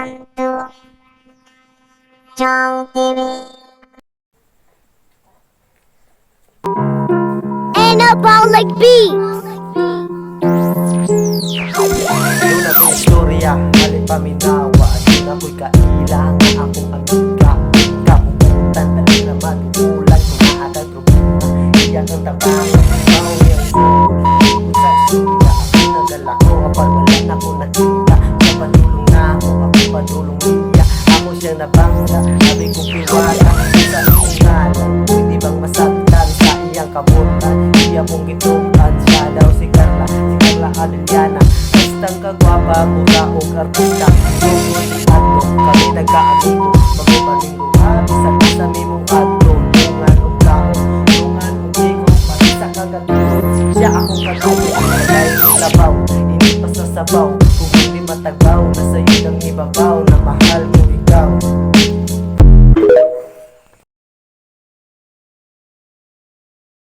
Welcome to Chong TV. And about like beats. Yun na kong istorya, halip paminawa. At yun ako'y kailangan akong amiga. Kapupuntan na rin na madugulan. Kung naatag problema, iyak ang tabang. Bawi ang sulit, sa suya. Ako nagala ko, kapag wala na ko nakita. Sa padulong na ako, ako padulong niya. Ako siya nabangga, sabi ko piwala. Sa iyong ngalan, pwede bang masaktan sa iyang kabutan? Iya pong gitukan, siya daw si Carla Aliliana. Bastang kagwapa, mura o artista. Tungkol si Ato, kami nagkaamigo. Magpapalingo, sa kasami mong Ato. Tungan o tao, tungan o bigo. Pati sa kagatulo, siya akong katulo. Dahil labaw, hindi pa sa sabaw. Kung hindi matagbaw, nasa iyo ng ibabaw. Na mahal ko ikaw.